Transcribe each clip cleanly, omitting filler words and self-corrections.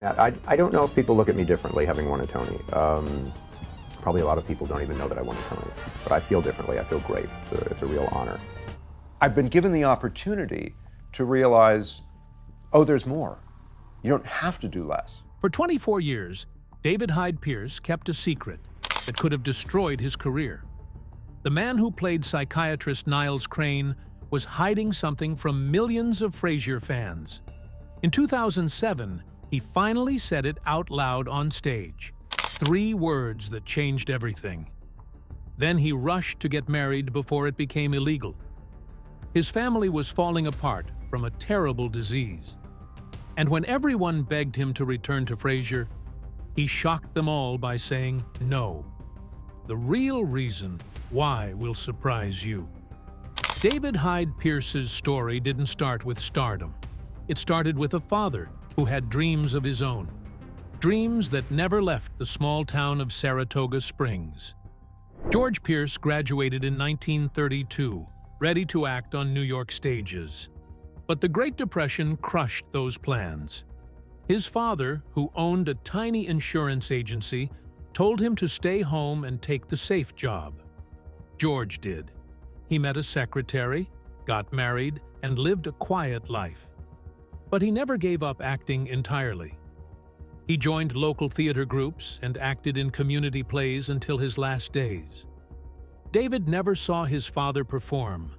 I don't know if people look at me differently having won a Tony. Probably a lot of people don't even know that I won a Tony. But I feel differently. I feel great. It's a real honor. I've been given the opportunity to realize, oh, there's more. You don't have to do less. For 24 years, David Hyde Pierce kept a secret that could have destroyed his career. The man who played psychiatrist Niles Crane was hiding something from millions of Frasier fans. In 2007, he finally said it out loud on stage. 3 words that changed everything. Then he rushed to get married before it became illegal. His family was falling apart from a terrible disease. And when everyone begged him to return to Frasier, he shocked them all by saying no. The real reason why will surprise you. David Hyde Pierce's story didn't start with stardom. It started with a father who had dreams of his own. Dreams that never left the small town of Saratoga Springs. George Pierce graduated in 1932, ready to act on New York stages. But the Great Depression crushed those plans. His father, who owned a tiny insurance agency, told him to stay home and take the safe job. George did. He met a secretary, got married, and lived a quiet life. But he never gave up acting entirely. He joined local theater groups and acted in community plays until his last days. David never saw his father perform,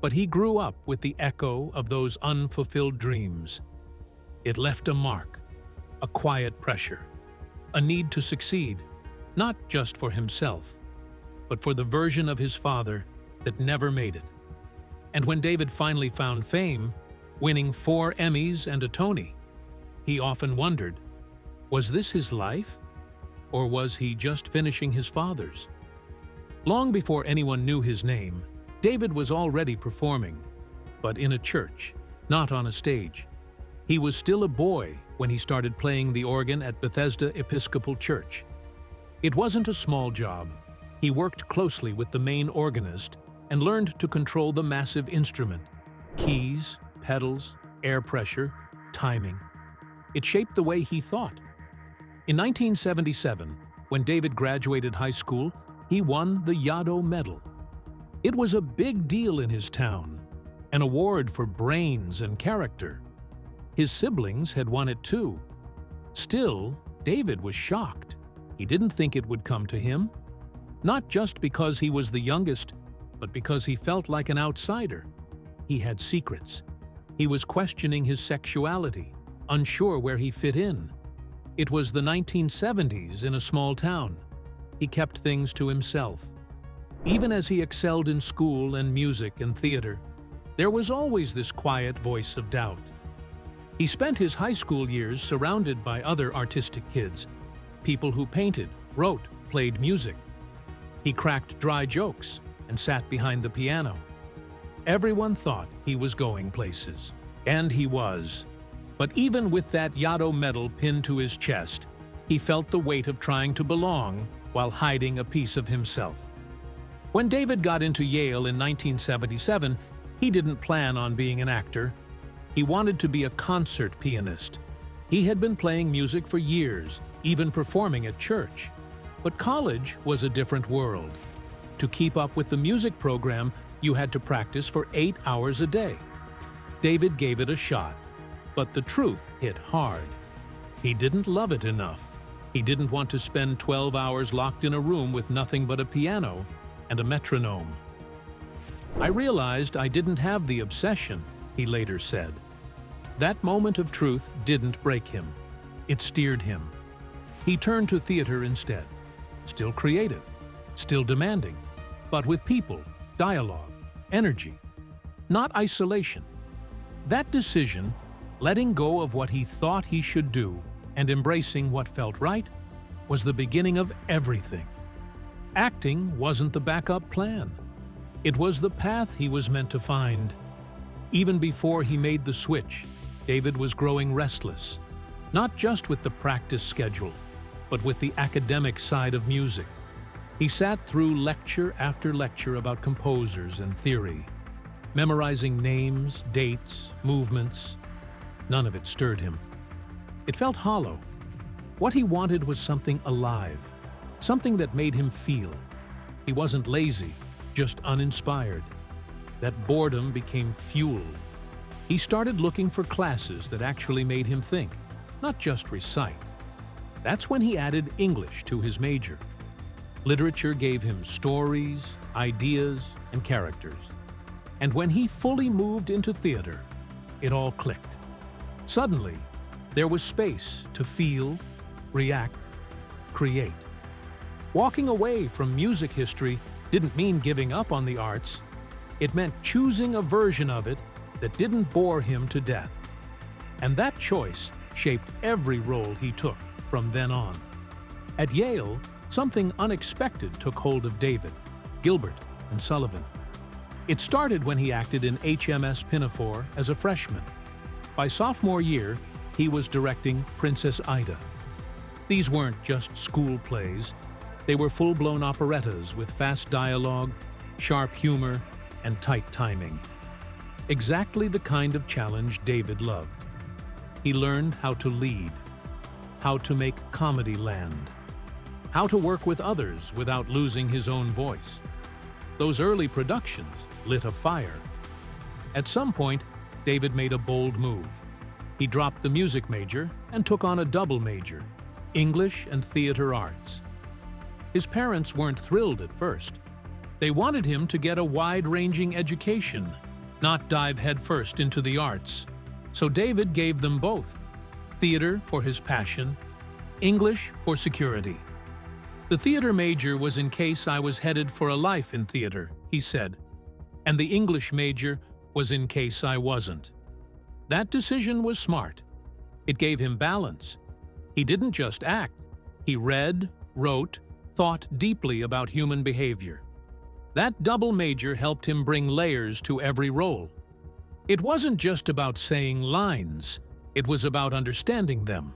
but he grew up with the echo of those unfulfilled dreams. It left a mark, a quiet pressure, a need to succeed, not just for himself, but for the version of his father that never made it. And when David finally found fame, winning 4 Emmys and a Tony, he often wondered, was this his life? Or was he just finishing his father's? Long before anyone knew his name, David was already performing, but in a church, not on a stage. He was still a boy when he started playing the organ at Bethesda Episcopal Church. It wasn't a small job. He worked closely with the main organist and learned to control the massive instrument, keys, pedals, air pressure, timing. It shaped the way he thought. In 1977, when David graduated high school, he won the Yaddo Medal. It was a big deal in his town, an award for brains and character. His siblings had won it too. Still, David was shocked. He didn't think it would come to him. Not just because he was the youngest, but because he felt like an outsider. He had secrets. He was questioning his sexuality, unsure where he fit in. It was the 1970s in a small town. He kept things to himself. Even as he excelled in school and music and theater, there was always this quiet voice of doubt. He spent his high school years surrounded by other artistic kids, people who painted, wrote, played music. He cracked dry jokes and sat behind the piano. Everyone thought he was going places, and he was. But even with that Yaddo medal pinned to his chest, he felt the weight of trying to belong while hiding a piece of himself. When David got into Yale in 1977, he didn't plan on being an actor. He wanted to be a concert pianist. He had been playing music for years, even performing at church. But college was a different world. To keep up with the music program, you had to practice for 8 hours a day. David gave it a shot, but the truth hit hard. He didn't love it enough. He didn't want to spend 12 hours locked in a room with nothing but a piano and a metronome. I realized I didn't have the obsession, he later said. That moment of truth didn't break him. It steered him. He turned to theater instead. Still creative, still demanding, but with people, dialogue, energy, not isolation. That decision, letting go of what he thought he should do and embracing what felt right, was the beginning of everything. Acting wasn't the backup plan. It was the path he was meant to find. Even before he made the switch, David was growing restless, not just with the practice schedule, but with the academic side of music. He sat through lecture after lecture about composers and theory, memorizing names, dates, movements. None of it stirred him. It felt hollow. What he wanted was something alive, something that made him feel. He wasn't lazy, just uninspired. That boredom became fuel. He started looking for classes that actually made him think, not just recite. That's when he added English to his major. Literature gave him stories, ideas, and characters. And when he fully moved into theater, it all clicked. Suddenly, there was space to feel, react, create. Walking away from music history didn't mean giving up on the arts. It meant choosing a version of it that didn't bore him to death. And that choice shaped every role he took from then on. At Yale, something unexpected took hold of David, Gilbert, and Sullivan. It started when he acted in HMS Pinafore as a freshman. By sophomore year, he was directing Princess Ida. These weren't just school plays. They were full-blown operettas with fast dialogue, sharp humor, and tight timing. Exactly the kind of challenge David loved. He learned how to lead, how to make comedy land, how to work with others without losing his own voice. Those early productions lit a fire. At some point, David made a bold move. He dropped the music major and took on a double major, English and theater arts. His parents weren't thrilled at first. They wanted him to get a wide-ranging education, not dive headfirst into the arts. So David gave them both, theater for his passion, English for security. The theater major was in case I was headed for a life in theater, he said, and the English major was in case I wasn't. That decision was smart. It gave him balance. He didn't just act. He read, wrote, thought deeply about human behavior. That double major helped him bring layers to every role. It wasn't just about saying lines, it was about understanding them.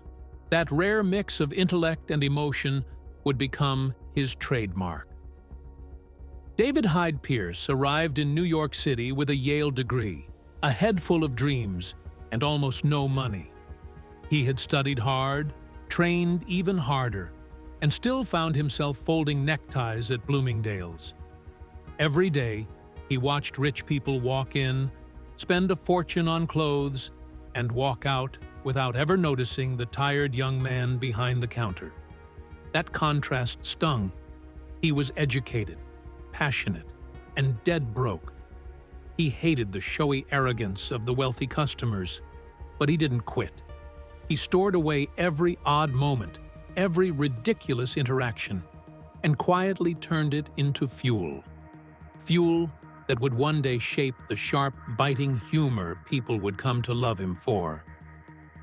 That rare mix of intellect and emotion would become his trademark. David Hyde Pierce arrived in New York City with a Yale degree, a head full of dreams, and almost no money. He had studied hard, trained even harder, and still found himself folding neckties at Bloomingdales. Every day, he watched rich people walk in, spend a fortune on clothes, and walk out without ever noticing the tired young man behind the counter. That contrast stung. He was educated, passionate, and dead broke. He hated the showy arrogance of the wealthy customers, but he didn't quit. He stored away every odd moment, every ridiculous interaction, and quietly turned it into fuel. Fuel that would one day shape the sharp, biting humor people would come to love him for.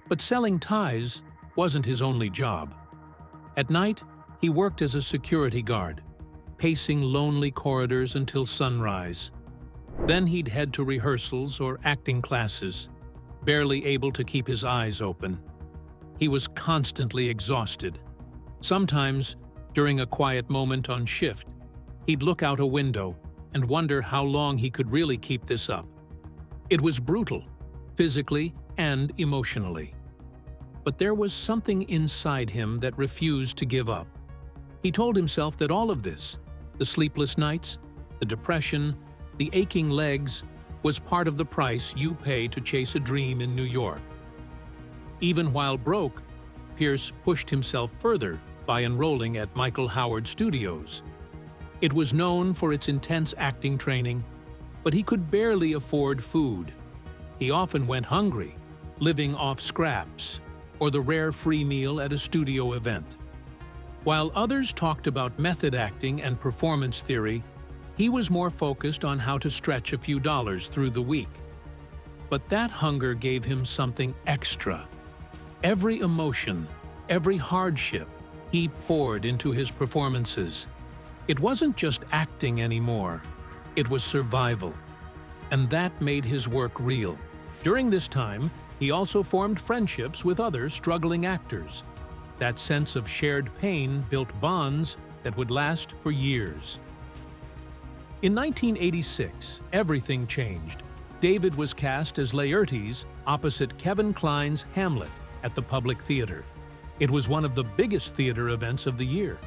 But selling ties wasn't his only job. At night, he worked as a security guard, pacing lonely corridors until sunrise. Then he'd head to rehearsals or acting classes, barely able to keep his eyes open. He was constantly exhausted. Sometimes, during a quiet moment on shift, he'd look out a window and wonder how long he could really keep this up. It was brutal, physically and emotionally. But there was something inside him that refused to give up. He told himself that all of this, the sleepless nights, the depression, the aching legs, was part of the price you pay to chase a dream in New York. Even while broke, Pierce pushed himself further by enrolling at Michael Howard Studios. It was known for its intense acting training, but he could barely afford food. He often went hungry, living off scraps, or the rare free meal at a studio event. While others talked about method acting and performance theory, he was more focused on how to stretch a few dollars through the week. But that hunger gave him something extra. Every emotion, every hardship, he poured into his performances. It wasn't just acting anymore, it was survival. And that made his work real. During this time, he also formed friendships with other struggling actors. That sense of shared pain built bonds that would last for years. In 1986, everything changed. David was cast as Laertes opposite Kevin Kline's Hamlet, at the Public Theater. It was one of the biggest theater events of the year.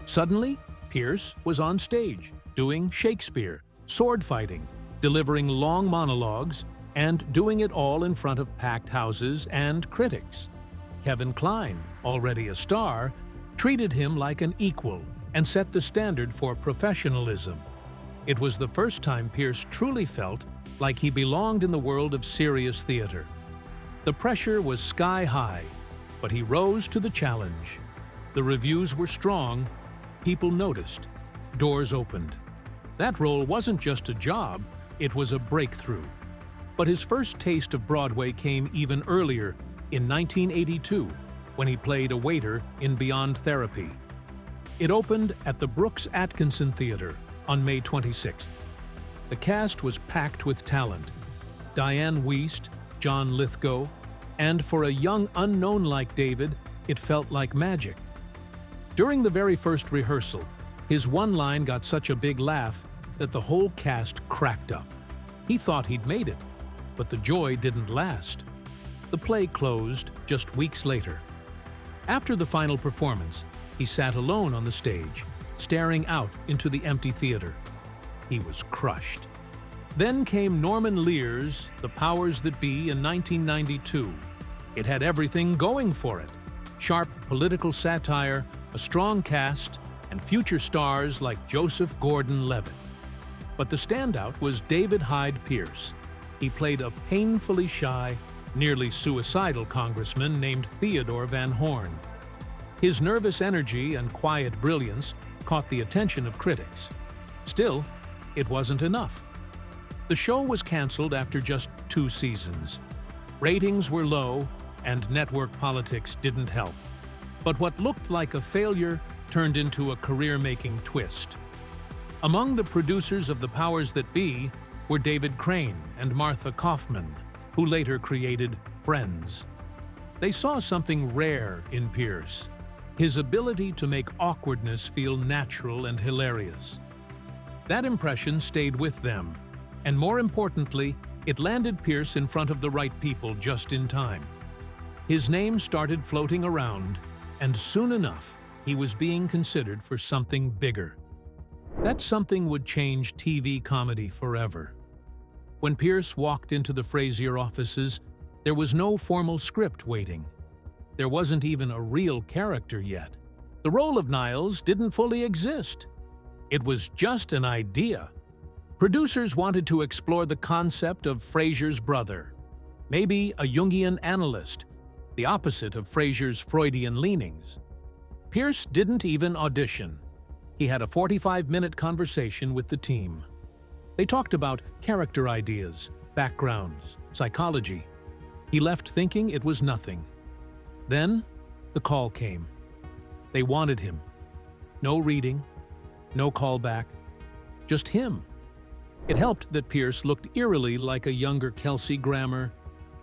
Suddenly, Pierce was on stage, doing Shakespeare, sword fighting, delivering long monologues, and doing it all in front of packed houses and critics. Kevin Kline, already a star, treated him like an equal and set the standard for professionalism. It was the first time Pierce truly felt like he belonged in the world of serious theater. The pressure was sky high, but he rose to the challenge. The reviews were strong, people noticed, doors opened. That role wasn't just a job, it was a breakthrough. But his first taste of Broadway came even earlier, in 1982, when he played a waiter in Beyond Therapy. It opened at the Brooks Atkinson Theater on May 26th. The cast was packed with talent. Diane Wiest, John Lithgow, and for a young unknown like David, it felt like magic. During the very first rehearsal, his one line got such a big laugh that the whole cast cracked up. He thought he'd made it, but the joy didn't last. The play closed just weeks later. After the final performance, he sat alone on the stage, staring out into the empty theater. He was crushed. Then came Norman Lear's The Powers That Be in 1992. It had everything going for it. Sharp political satire, a strong cast, and future stars like Joseph Gordon-Levitt. But the standout was David Hyde Pierce. He played a painfully shy, nearly suicidal congressman named Theodore Van Horn. His nervous energy and quiet brilliance caught the attention of critics. Still, it wasn't enough. The show was canceled after just 2 seasons. Ratings were low, and network politics didn't help. But what looked like a failure turned into a career-making twist. Among the producers of The Powers That Be were David Crane and Martha Kaufman, who later created Friends. They saw something rare in Pierce, his ability to make awkwardness feel natural and hilarious. That impression stayed with them, and more importantly, it landed Pierce in front of the right people just in time. His name started floating around, and soon enough, he was being considered for something bigger. That something would change TV comedy forever. When Pierce walked into the Frasier offices, there was no formal script waiting. There wasn't even a real character yet. The role of Niles didn't fully exist. It was just an idea. Producers wanted to explore the concept of Frasier's brother, maybe a Jungian analyst, the opposite of Frasier's Freudian leanings. Pierce didn't even audition. He had a 45-minute conversation with the team. They talked about character ideas, backgrounds, psychology. He left thinking it was nothing. Then, the call came. They wanted him. No reading, no callback, just him. It helped that Pierce looked eerily like a younger Kelsey Grammer,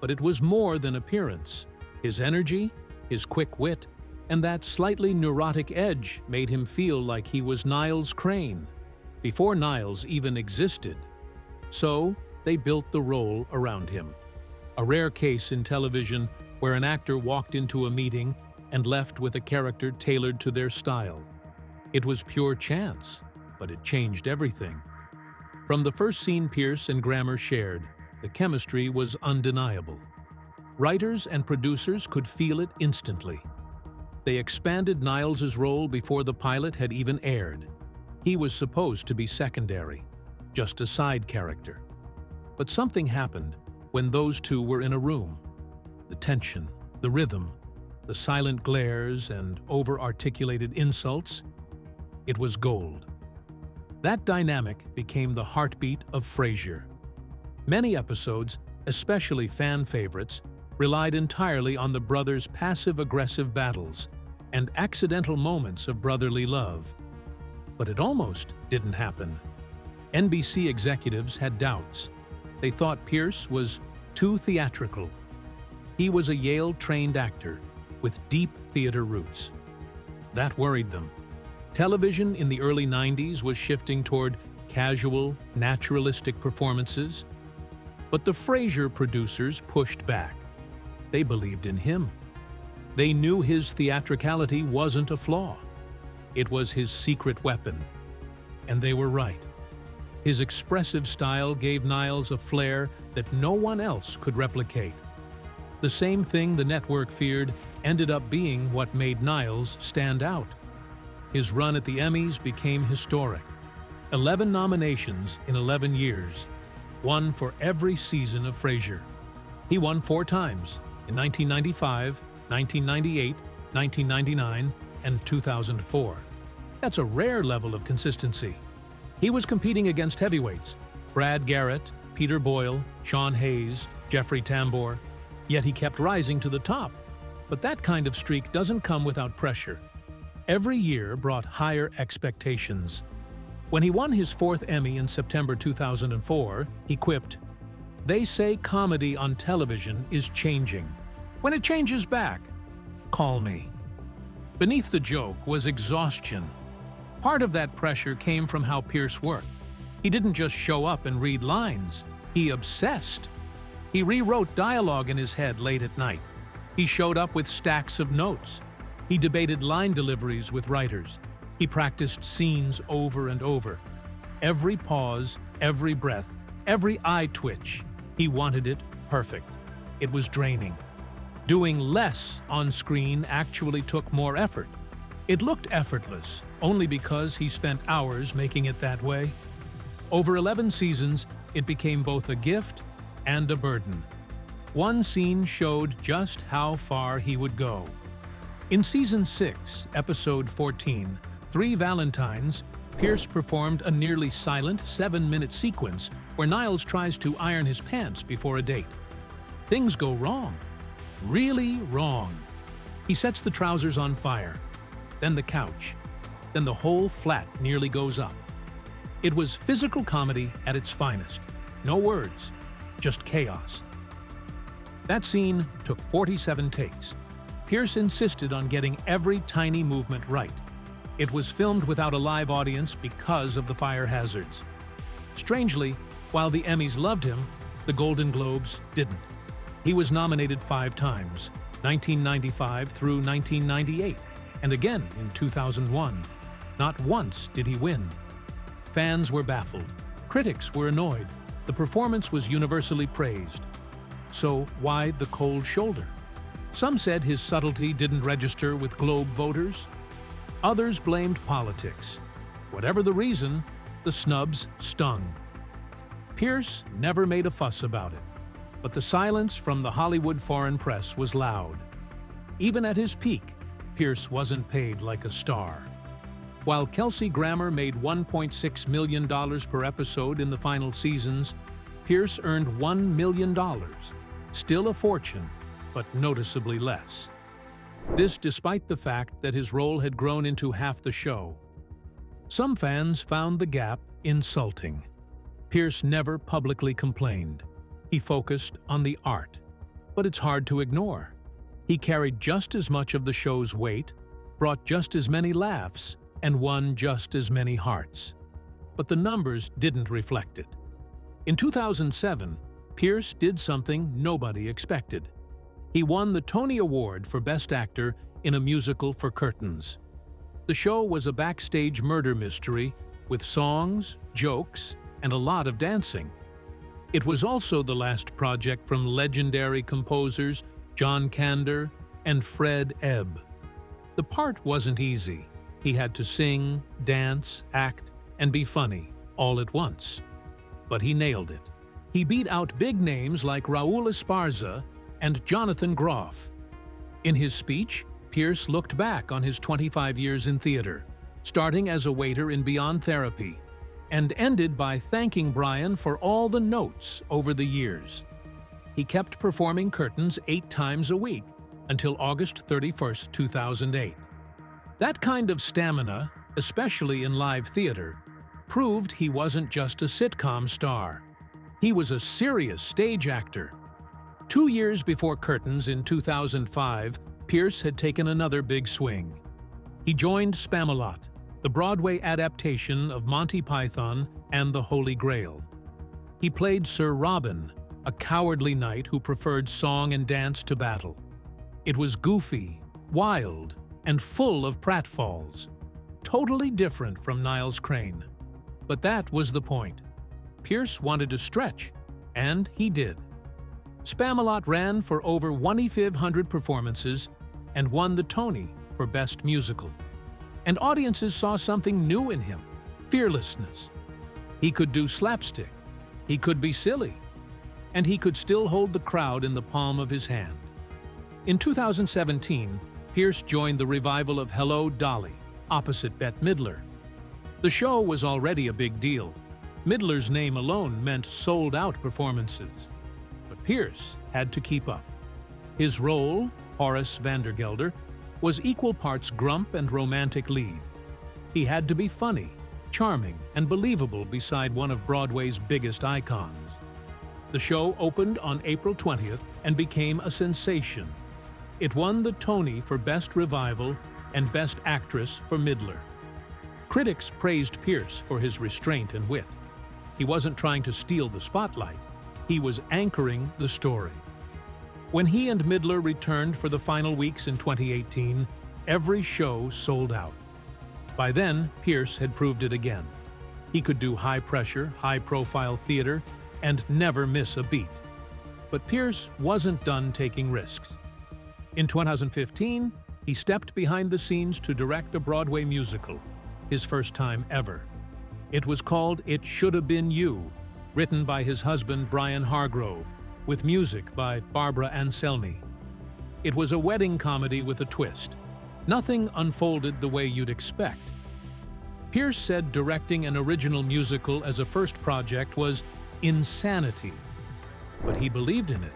but it was more than appearance. His energy, his quick wit, and that slightly neurotic edge made him feel like he was Niles Crane, before Niles even existed. So, they built the role around him. A rare case in television where an actor walked into a meeting and left with a character tailored to their style. It was pure chance, but it changed everything. From the first scene Pierce and Grammer shared, the chemistry was undeniable. Writers and producers could feel it instantly. They expanded Niles's role before the pilot had even aired. He was supposed to be secondary, just a side character. But something happened when those two were in a room. The tension, the rhythm, the silent glares and over-articulated insults, it was gold. That dynamic became the heartbeat of Frasier. Many episodes, especially fan favorites, relied entirely on the brothers' passive-aggressive battles and accidental moments of brotherly love. But it almost didn't happen. NBC executives had doubts. They thought Pierce was too theatrical. He was a Yale-trained actor with deep theater roots. That worried them. Television in the early 90s was shifting toward casual, naturalistic performances. But the Frasier producers pushed back. They believed in him. They knew his theatricality wasn't a flaw. It was his secret weapon. And they were right. His expressive style gave Niles a flair that no one else could replicate. The same thing the network feared ended up being what made Niles stand out. His run at the Emmys became historic. 11 nominations in 11 years, one for every season of Frasier. He won 4 times, in 1995, 1998, 1999, and 2004. That's a rare level of consistency. He was competing against heavyweights, Brad Garrett, Peter Boyle, Sean Hayes, Jeffrey Tambor, yet he kept rising to the top. But that kind of streak doesn't come without pressure. Every year brought higher expectations. When he won his 4th Emmy in September 2004, he quipped, "They say comedy on television is changing. When it changes back, call me." Beneath the joke was exhaustion. Part of that pressure came from how Pierce worked. He didn't just show up and read lines. He obsessed. He rewrote dialogue in his head late at night. He showed up with stacks of notes. He debated line deliveries with writers. He practiced scenes over and over. Every pause, every breath, every eye twitch, he wanted it perfect. It was draining. Doing less on screen actually took more effort. It looked effortless, only because he spent hours making it that way. Over 11 seasons, it became both a gift and a burden. One scene showed just how far he would go. In Season 6, Episode 14, 3 Valentines, Pierce performed a nearly silent 7-minute sequence where Niles tries to iron his pants before a date. Things go wrong. Really wrong. He sets the trousers on fire, then the couch, then the whole flat nearly goes up. It was physical comedy at its finest. No words, just chaos. That scene took 47 takes. Pierce insisted on getting every tiny movement right. It was filmed without a live audience because of the fire hazards. Strangely, while the Emmys loved him, the Golden Globes didn't. He was nominated 5 times, 1995 through 1998, and again in 2001. Not once did he win. Fans were baffled. Critics were annoyed. The performance was universally praised. So why the cold shoulder? Some said his subtlety didn't register with Globe voters. Others blamed politics. Whatever the reason, the snubs stung. Pierce never made a fuss about it, but the silence from the Hollywood foreign press was loud. Even at his peak, Pierce wasn't paid like a star. While Kelsey Grammer made $1.6 million per episode in the final seasons, Pierce earned $1 million, still a fortune, but noticeably less. This despite the fact that his role had grown into half the show. Some fans found the gap insulting. Pierce never publicly complained. He focused on the art. But it's hard to ignore. He carried just as much of the show's weight, brought just as many laughs, and won just as many hearts. But the numbers didn't reflect it. In 2007, Pierce did something nobody expected. He won the Tony Award for Best Actor in a musical for curtains. The show was a backstage murder mystery with songs, jokes, and a lot of dancing. It was also the last project from legendary composers John Kander and Fred Ebb. The part wasn't easy. He had to sing, dance, act, and be funny all at once. But he nailed it. He beat out big names like Raul Esparza and Jonathan Groff. In his speech, Pierce looked back on his 25 years in theater, starting as a waiter in Beyond Therapy, and ended by thanking Brian for all the notes over the years. He kept performing curtains 8 times a week until August 31st, 2008. That kind of stamina, especially in live theater, proved he wasn't just a sitcom star. He was a serious stage actor. 2 years before Curtains in 2005, Pierce had taken another big swing. He joined Spamlot, the Broadway adaptation of Monty Python and the Holy Grail. He played Sir Robin, a cowardly knight who preferred song and dance to battle. It was goofy, wild, and full of pratfalls. Totally different from Niles Crane. But that was the point. Pierce wanted to stretch, and he did. Spamlot ran for over 2,500 performances and won the Tony for Best Musical. And audiences saw something new in him, fearlessness. He could do slapstick, he could be silly, and he could still hold the crowd in the palm of his hand. In 2017, Pierce joined the revival of Hello, Dolly, opposite Bette Midler. The show was already a big deal. Midler's name alone meant sold-out performances. But Pierce had to keep up. His role, Horace Vandergelder, was equal parts grump and romantic lead. He had to be funny, charming, and believable beside one of Broadway's biggest icons. The show opened on April 20th and became a sensation. It won the Tony for Best Revival and Best Actress for Midler. Critics praised Pierce for his restraint and wit. He wasn't trying to steal the spotlight. He was anchoring the story. When he and Midler returned for the final weeks in 2018, every show sold out. By then, Pierce had proved it again. He could do high-pressure, high-profile theater and never miss a beat. But Pierce wasn't done taking risks. In 2015, he stepped behind the scenes to direct a Broadway musical, his first time ever. It was called It Should Have Been You, written by his husband Brian Hargrove, with music by Barbara Anselmi. It was a wedding comedy with a twist. Nothing unfolded the way you'd expect. Pierce said directing an original musical as a first project was insanity, but he believed in it.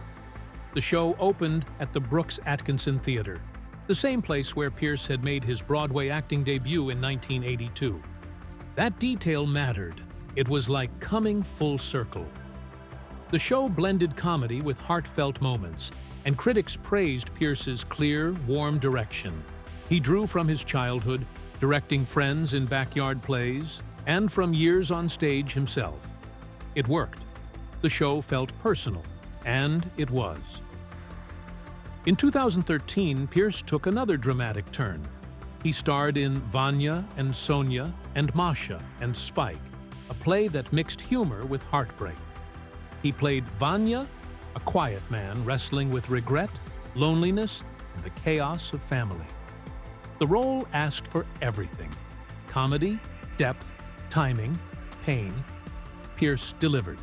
The show opened at the Brooks Atkinson Theater, the same place where Pierce had made his Broadway acting debut in 1982. That detail mattered. It was like coming full circle. The show blended comedy with heartfelt moments, and critics praised Pierce's clear, warm direction. He drew from his childhood, directing friends in backyard plays, and from years on stage himself. It worked. The show felt personal, and it was. In 2013, Pierce took another dramatic turn. He starred in Vana and Sonia and Masha and Spike, a play that mixed humor with heartbreak. He played Vana, a quiet man wrestling with regret, loneliness, and the chaos of family. The role asked for everything: comedy, depth, timing, pain. Pierce delivered.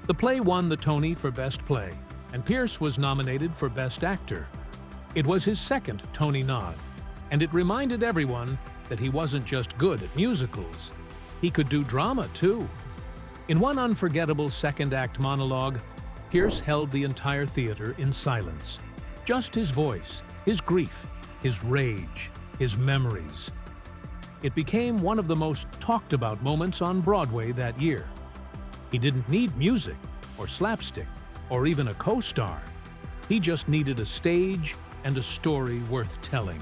The play won the Tony for Best Play, and Pierce was nominated for Best Actor. It was his second Tony nod, and it reminded everyone that he wasn't just good at musicals. He could do drama, too. In one unforgettable second-act monologue, Pierce held the entire theater in silence. Just his voice, his grief, his rage, his memories. It became one of the most talked-about moments on Broadway that year. He didn't need music, or slapstick, or even a co-star. He just needed a stage and a story worth telling.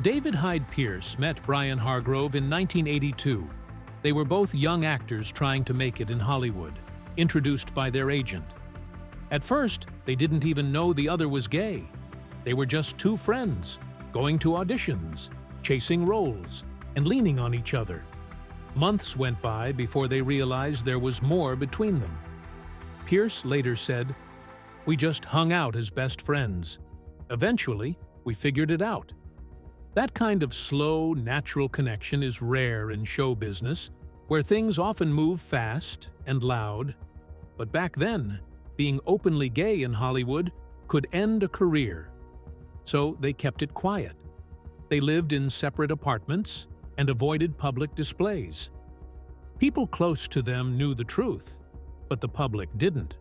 David Hyde Pierce met Brian Hargrove in 1982. They were both young actors trying to make it in Hollywood, introduced by their agent. At first, they didn't even know the other was gay. They were just two friends, going to auditions, chasing roles, and leaning on each other. Months went by before they realized there was more between them. Pierce later said, "We just hung out as best friends. Eventually, we figured it out." That kind of slow, natural connection is rare in show business, where things often move fast and loud. But back then, being openly gay in Hollywood could end a career. So they kept it quiet. They lived in separate apartments and avoided public displays. People close to them knew the truth, but the public didn't.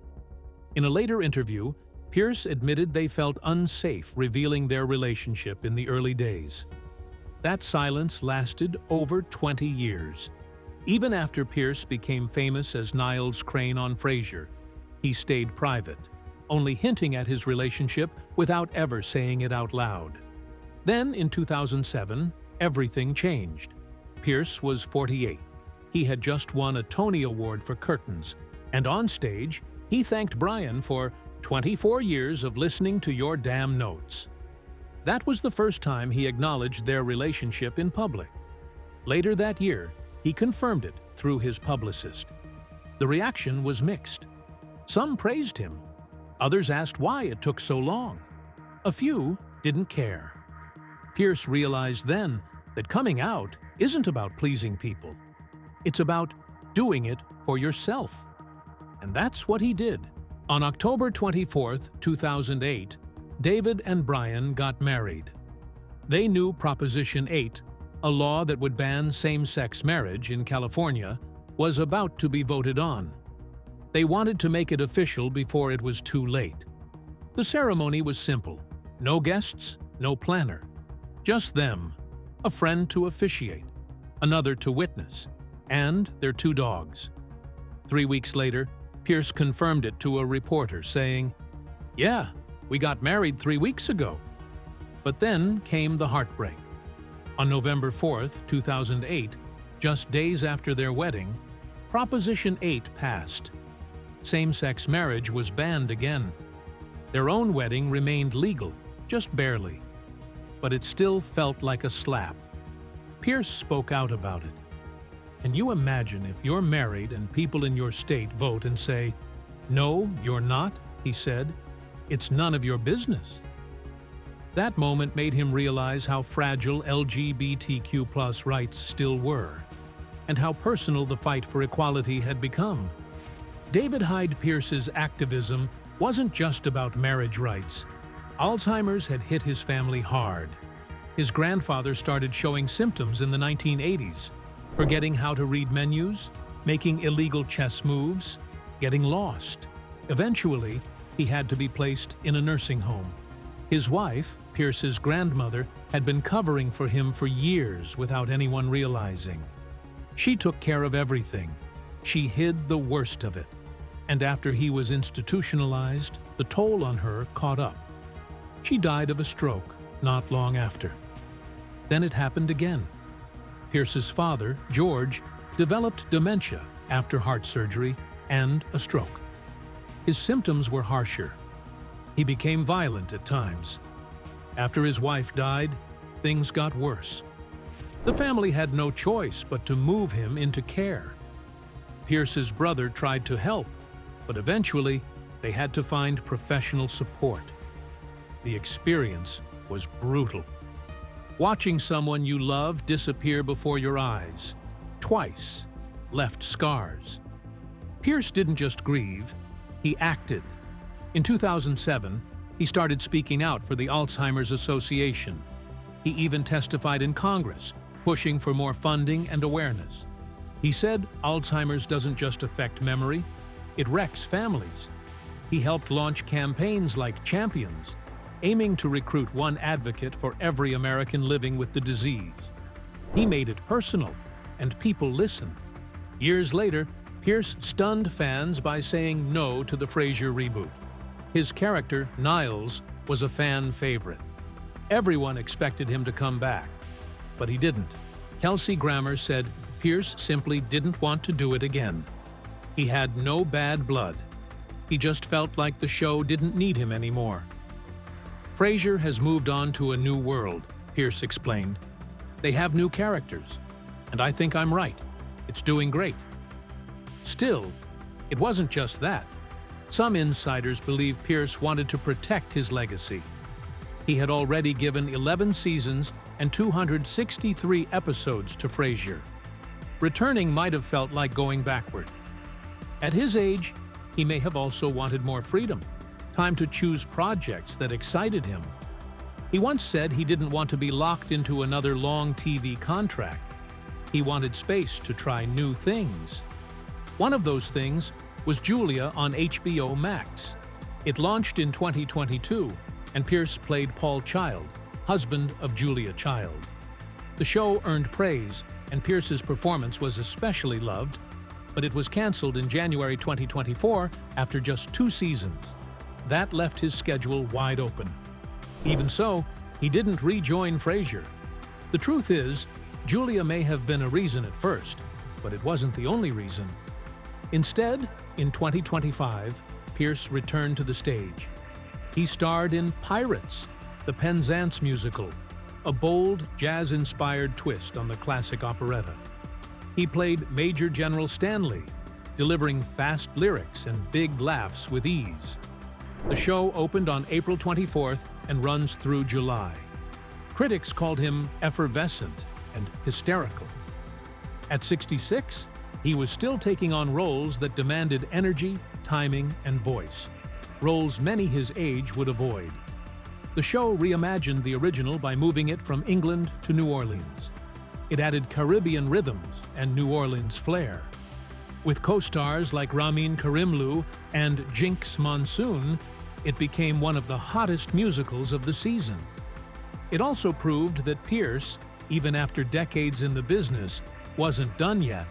In a later interview, Pierce admitted they felt unsafe revealing their relationship in the early days. That silence lasted over 20 years. Even after Pierce became famous as Niles Crane on Frasier, he stayed private, only hinting at his relationship without ever saying it out loud. Then, in 2007, everything changed. Pierce was 48. He had just won a Tony Award for Curtains, and on stage, he thanked Brian for 24 years of listening to your damn notes. That was the first time he acknowledged their relationship in public. Later that year, he confirmed it through his publicist. The reaction was mixed. Some praised him. Others asked why it took so long. A few didn't care. Pierce realized then that coming out isn't about pleasing people. It's about doing it for yourself. And that's what he did. On October 24, 2008, David and Brian got married. They knew Proposition 8, a law that would ban same-sex marriage in California, was about to be voted on. They wanted to make it official before it was too late. The ceremony was simple. No guests, no planner. Just them, a friend to officiate, another to witness, and their 2 dogs. 3 weeks later, Pierce confirmed it to a reporter, saying, "Yeah, we got married 3 weeks ago." But then came the heartbreak. On November 4, 2008, just days after their wedding, Proposition 8 passed. Same-sex marriage was banned again. Their own wedding remained legal, just barely. But it still felt like a slap. Pierce spoke out about it. Can you imagine if you're married and people in your state vote and say, "No, you're not," he said. "It's none of your business." That moment made him realize how fragile LGBTQ+ rights still were, and how personal the fight for equality had become. David Hyde Pierce's activism wasn't just about marriage rights. Alzheimer's had hit his family hard. His grandfather started showing symptoms in the 1980s, forgetting how to read menus, making illegal chess moves, getting lost. Eventually, he had to be placed in a nursing home. His wife, Pierce's grandmother, had been covering for him for years without anyone realizing. She took care of everything. She hid the worst of it. And after he was institutionalized, the toll on her caught up. She died of a stroke not long after. Then it happened again. Pierce's father, George, developed dementia after heart surgery and a stroke. His symptoms were harsher. He became violent at times. After his wife died, things got worse. The family had no choice but to move him into care. Pierce's brother tried to help, but eventually they had to find professional support. The experience was brutal. Watching someone you love disappear before your eyes, twice, left scars. Pierce didn't just grieve, he acted. In 2007, he started speaking out for the Alzheimer's Association. He even testified in Congress, pushing for more funding and awareness. He said Alzheimer's doesn't just affect memory, it wrecks families. He helped launch campaigns like Champions, aiming to recruit one advocate for every American living with the disease. He made it personal, and people listened. Years later, Pierce stunned fans by saying no to the Frasier reboot. His character, Niles, was a fan favorite. Everyone expected him to come back, but he didn't. Kelsey Grammer said Pierce simply didn't want to do it again. He had no bad blood. He just felt like the show didn't need him anymore. Frasier has moved on to a new world, Pierce explained. They have new characters, and I think I'm right. It's doing great. Still, it wasn't just that. Some insiders believe Pierce wanted to protect his legacy. He had already given 11 seasons and 263 episodes to Frasier. Returning might have felt like going backward. At his age, he may have also wanted more freedom, time to choose projects that excited him. He once said he didn't want to be locked into another long TV contract. He wanted space to try new things. One of those things was Julia on HBO Max. It launched in 2022, and Pierce played Paul Child, husband of Julia Child. The show earned praise, and Pierce's performance was especially loved, but it was canceled in January 2024 after just 2 seasons. That left his schedule wide open. Even so, he didn't rejoin Frasier. The truth is, Julia may have been a reason at first, but it wasn't the only reason. Instead, in 2025, Pierce returned to the stage. He starred in Pirates, the Penzance musical, a bold, jazz-inspired twist on the classic operetta. He played Major General Stanley, delivering fast lyrics and big laughs with ease. The show opened on April 24th and runs through July. Critics called him effervescent and hysterical. At 66, he was still taking on roles that demanded energy, timing, and voice, roles many his age would avoid. The show reimagined the original by moving it from England to New Orleans. It added Caribbean rhythms and New Orleans flair. With co-stars like Ramin Karimloo and Jinx Monsoon, it became one of the hottest musicals of the season. It also proved that Pierce, even after decades in the business, wasn't done yet